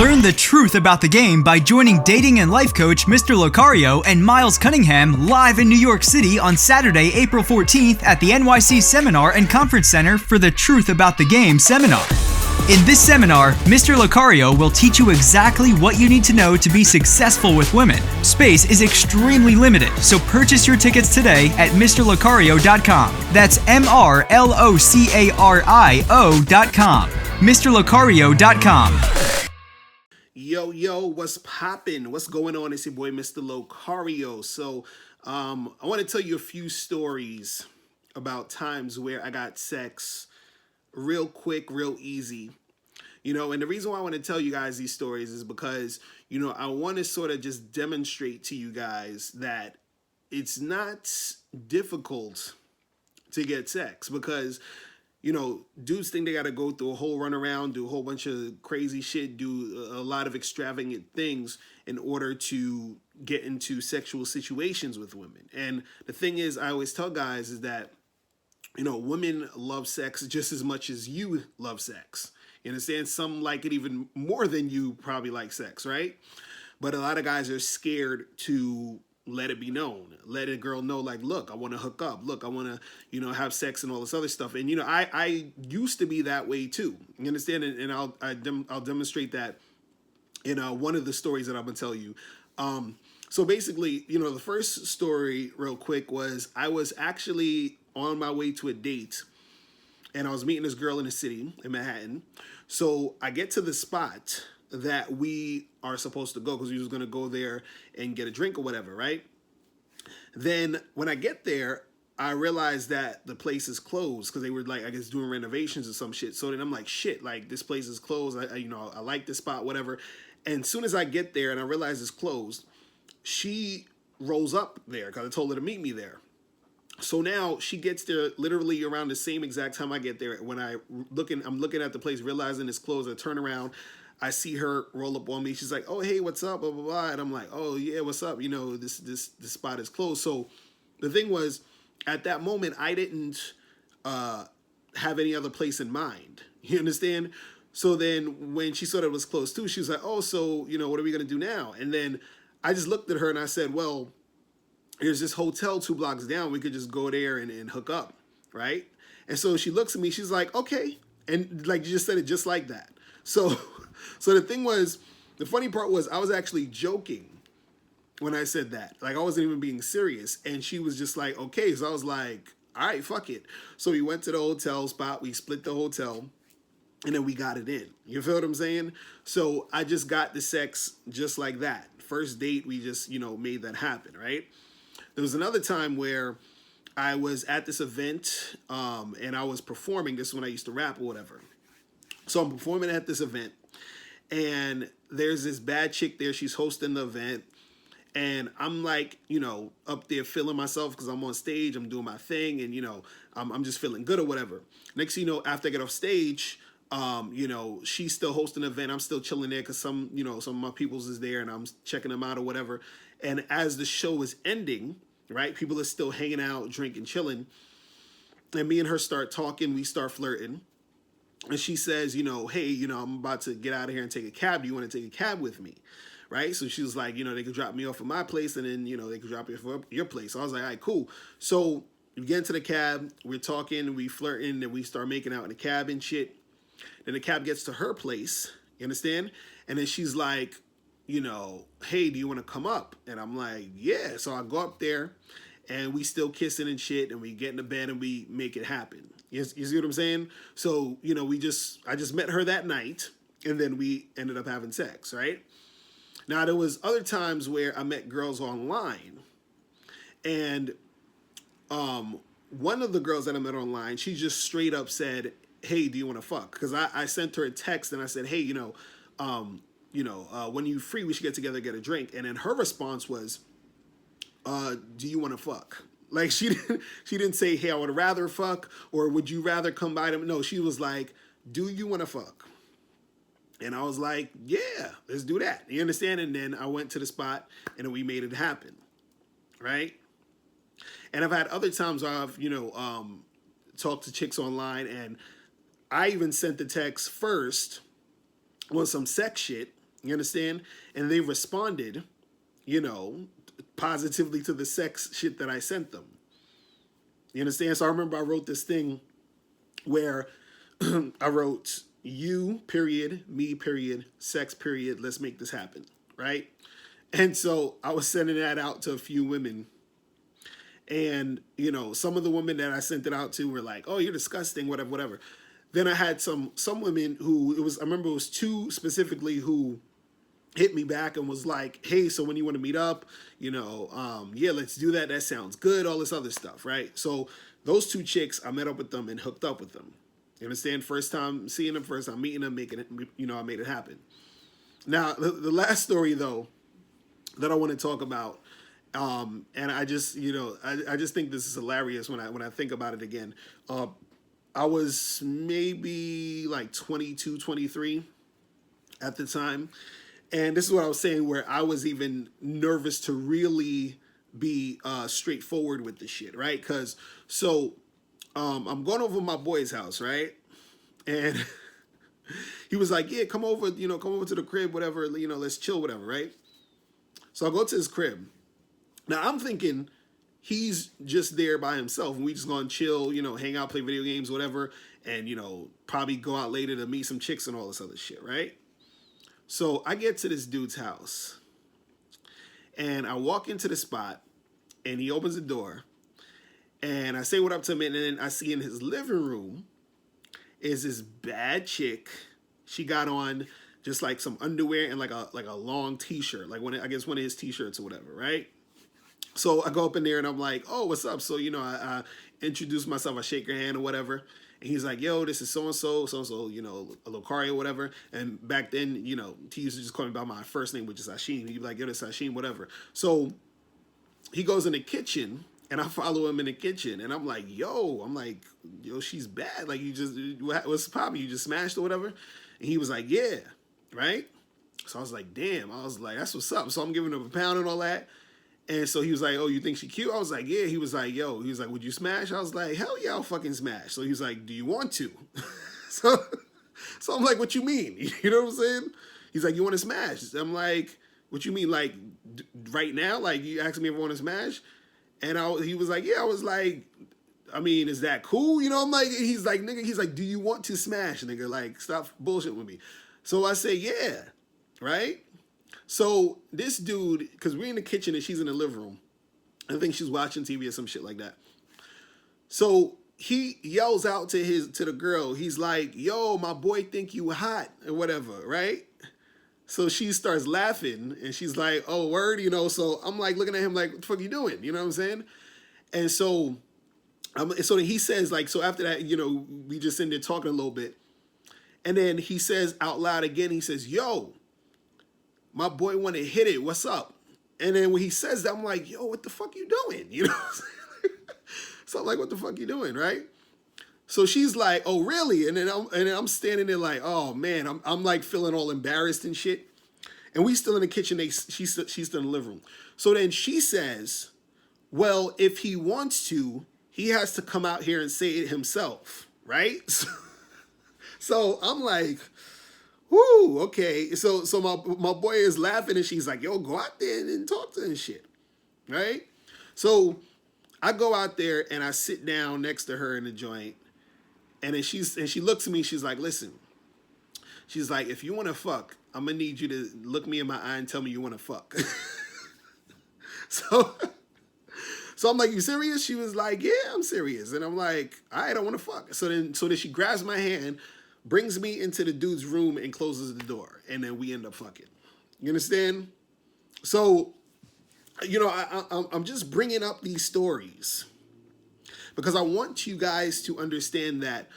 Learn the truth about the game by joining dating and life coach Mr. Locario and Miles Cunningham live in New York City on Saturday, April 14th at the NYC Seminar and Conference Center for the Truth About the Game seminar. In this seminar, Mr. Locario will teach you exactly what you need to know to be successful with women. Space is extremely limited, so purchase your tickets today at MrLocario.com. That's MrLocario.com. MrLocario.com. Yo, what's poppin'? What's going on? It's your boy, Mr. Locario. So, I want to tell you a few stories about times where I got sex real quick, real easy. And the reason why I want to tell you guys these stories is because, I want to sort of just demonstrate to you guys that it's not difficult to get sex because, dudes think they got to go through a whole runaround, do a whole bunch of crazy shit, do a lot of extravagant things in order to get into sexual situations with women. And the thing is, I always tell guys is that, women love sex just as much as you love sex. You understand? Some like it even more than you probably like sex, right? But a lot of guys are scared to let it be known. Let a girl know, like, look, I want to hook up. Look, I want to, have sex and all this other stuff. And, I used to be that way too. You understand? And I'll demonstrate that in one of the stories that I'm going to tell you. So basically, the first story real quick was I was actually on my way to a date and I was meeting this girl in the city in Manhattan. So I get to the spot that we are supposed to go because we was going to go there and get a drink or whatever, right? Then when I get there, I realized that the place is closed because they were like, I guess, doing renovations or some shit. So then I'm like, shit, like this place is closed. I like this spot, whatever. And as soon as I get there and I realize it's closed, she rolls up there because I told her to meet me there. So now she gets there literally around the same exact time I get there. When I'm looking at the place, realizing it's closed. I turn around, I see her roll up on me. She's like, "Oh, hey, what's up?" Blah blah blah. And I'm like, "Oh yeah, what's up?" This spot is closed. So the thing was, at that moment, I didn't have any other place in mind. You understand? So then when she saw that it was closed too, she was like, "Oh, so what are we gonna do now?" And then I just looked at her and I said, "Well, there's this hotel 2 blocks down. We could just go there and hook up, right?" And so she looks at me. She's like, "Okay." And like you just said it just like that. So the thing was, the funny part was I was actually joking when I said that. Like I wasn't even being serious. And she was just like, "Okay." So I was like, "All right, fuck it." So we went to the hotel spot. We split the hotel. And then we got it in. You feel what I'm saying? So I just got the sex just like that. First date, we just, made that happen, right? There was another time where I was at this event and I was performing. This is when I used to rap or whatever. So I'm performing at this event and there's this bad chick there. She's hosting the event. And I'm like, up there feeling myself because I'm on stage. I'm doing my thing and, I'm just feeling good or whatever. Next thing you know, after I get off stage, she's still hosting an event. I'm still chilling there because some of my peoples is there and I'm checking them out or whatever. And as the show is ending, right, people are still hanging out, drinking, chilling. And me and her start talking. We start flirting. And she says, "Hey, I'm about to get out of here and take a cab. Do you want to take a cab with me?" Right? So she was like, they could drop me off at my place and then, they could drop you off at your place. So I was like, all right, cool. So we get into the cab. We're talking. We flirting. And we start making out in the cab and shit. Then the cab gets to her place. You understand? And then she's like, "Hey, do you want to come up?" And I'm like, yeah. So I go up there and we still kissing and shit and we get in the bed and we make it happen. You see what I'm saying? So, I just met her that night and then we ended up having sex, right? Now, there was other times where I met girls online and one of the girls that I met online, she just straight up said, "Hey, do you want to fuck?" Because I sent her a text and I said, "Hey, when you free, we should get together, get a drink." And then her response was, "Do you want to fuck?" Like she didn't say, "Hey, I would rather fuck," or "Would you rather come by them?" No, she was like, "Do you want to fuck?" And I was like, "Yeah, let's do that." You understand? And then I went to the spot and then we made it happen, right? And I've had other times where I've talked to chicks online and I even sent the text first on some sex shit. You understand? And they responded, you know, positively to the sex shit that I sent them. You understand? So I remember I wrote this thing where I wrote you period, me period, sex period, let's make this happen, right? And so I was sending that out to a few women. And, you know, some of the women that I sent it out to were like, oh, you're disgusting, whatever, whatever. Then I had some women who I remember it was two specifically who hit me back and was like, hey, so when you want to meet up, you know, yeah, let's do that. That sounds good, all this other stuff, right? So those two chicks, I met up with them and hooked up with them. You understand? First time seeing them, first time meeting them, making it, you know, I made it happen. Now, the last story, though, that I want to talk about, and I just, you know, I just think this is hilarious when I think about it again. I was maybe like 22, 23 at the time. And this is what I was saying, where I was even nervous to really be straightforward with the shit, right? Because, so, I'm going over to my boy's house, right? And he was like, yeah, come over, you know, come over to the crib, whatever, you know, let's chill, whatever, right? So I go to his crib. Now, I'm thinking he's just there by himself, and we just gonna chill, you know, hang out, play video games, whatever, and, you know, probably go out later to meet some chicks and all this other shit, right? So I get to this dude's house, and I walk into the spot, and he opens the door, and I say what up to him, and then I see in his living room is this bad chick. She got on just like some underwear and like a long t-shirt, like I guess one of his t-shirts or whatever, right? So I go up in there and I'm like, oh, what's up? So, you know, I introduce myself, I shake her hand or whatever. And he's like, yo, this is so-and-so, you know, a Locario, whatever. And back then, you know, he used to just call me by my first name, which is Hashim. He'd be like, yo, this is Hashim, whatever. So he goes in the kitchen, and I follow him in the kitchen. And I'm like, yo, she's bad. Like, you just, what's the problem? You just smashed or whatever? And he was like, yeah, right? So I was like, damn. I was like, that's what's up. So I'm giving him a pound and all that. And so he was like, oh, you think she cute? I was like, yeah. He was like, yo, he was like, would you smash? I was like, hell yeah, I'll fucking smash. So he was like, do you want to? so I'm like, what you mean? You know what I'm saying? He's like, you want to smash? I'm like, what you mean? Like, right now? Like, you asking me if I want to smash? And he was like, yeah. I was like, I mean, is that cool? You know, I'm like, he's like, nigga, he's like, do you want to smash, nigga? Like, stop bullshit with me. So I say, yeah, right? So this dude, because we're in the kitchen and she's in the living room. I think she's watching TV or some shit like that. So he yells out to the girl. He's like, yo, my boy think you hot or whatever, right? So she starts laughing and she's like, oh, word, you know. So I'm like looking at him like, what the fuck you doing? You know what I'm saying? And so then he says, like, so after that, you know, we just in there talking a little bit. And then he says out loud again, he says, yo, my boy want to hit it. What's up? And then when he says that, I'm like, yo, what the fuck you doing? You know what I'm saying? So I'm like, what the fuck you doing, right? So she's like, oh, really? And then I'm standing there like, oh, man. I'm like feeling all embarrassed and shit. And we still in the kitchen. She's still in the living room. So then she says, well, if he wants to, he has to come out here and say it himself, right? So I'm like, whoo, okay. So my boy is laughing and she's like, yo, go out there and talk to him and shit, right? So I go out there and I sit down next to her in the joint, and then she looks at me, she's like, listen, she's like, if you want to fuck, I'm gonna need you to look me in my eye and tell me you want to fuck. So I'm like, you serious? She was like, yeah, I'm serious. And I'm like, I don't want to fuck. So then she grabs my hand, brings me into the dude's room and closes the door. And then we end up fucking. You understand? So, you know, I'm just bringing up these stories because I want you guys to understand that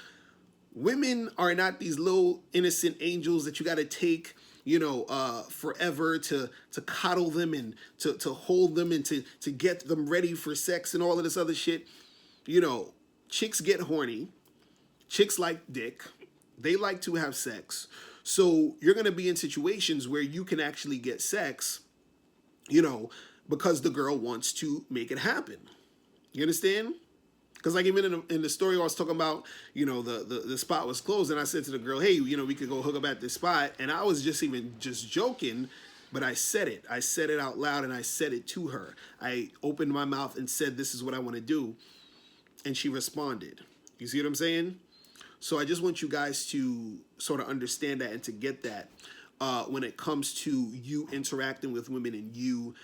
women are not these little innocent angels that you got to take, you know, forever to coddle them and to hold them and to get them ready for sex and all of this other shit. You know, chicks get horny. Chicks like dick. They like to have sex. So you're going to be in situations where you can actually get sex, you know, because the girl wants to make it happen. You understand? Because like even in the story I was talking about, the spot was closed, and I said to the girl, hey, we could go hook up at this spot, and I was just joking, but I said it out loud, and I said it to her. I opened my mouth and said, this is what I want to do, and she responded. You see what I'm saying? So I just want you guys to sort of understand that and to get that when it comes to you interacting with women and you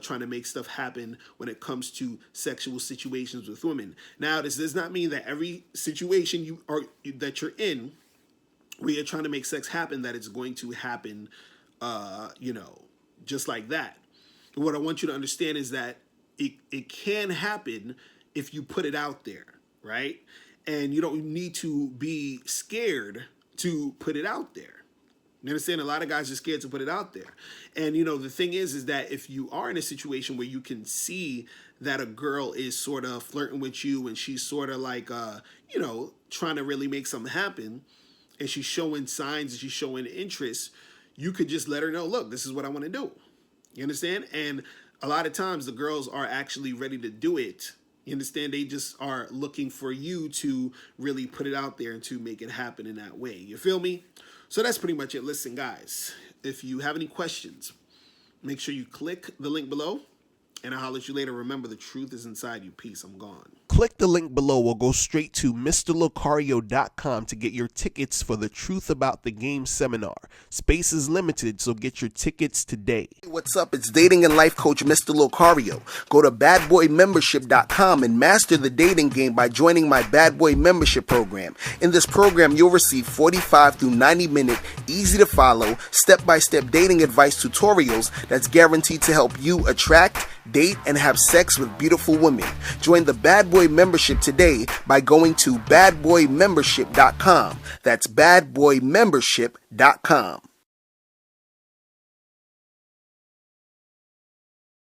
trying to make stuff happen when it comes to sexual situations with women. Now, this does not mean that every situation that you're in where you're trying to make sex happen, that it's going to happen, just like that. And what I want you to understand is that it can happen if you put it out there, right? And you don't need to be scared to put it out there. You understand? A lot of guys are scared to put it out there. And, the thing is that if you are in a situation where you can see that a girl is sort of flirting with you and she's sort of like, trying to really make something happen, and she's showing signs and she's showing interest, you could just let her know, look, this is what I want to do. You understand? And a lot of times the girls are actually ready to do it. You understand? They just are looking for you to really put it out there and to make it happen in that way. You feel me? So that's pretty much it. Listen, guys, if you have any questions, make sure you click the link below, and I'll holler at you later. Remember, the truth is inside you. Peace. I'm gone. Click the link below or go straight to MrLocario.com to get your tickets for the Truth About the Game seminar. Space is limited, so get your tickets today. Hey, what's up? It's dating and life coach Mr. Locario. Go to badboymembership.com and master the dating game by joining my Bad Boy Membership program. In this program, you'll receive 45 through 90-minute, easy-to-follow, step-by-step dating advice tutorials that's guaranteed to help you attract, date, and have sex with beautiful women. Join the Bad Boy Membership today by going to badboymembership.com. That's badboymembership.com.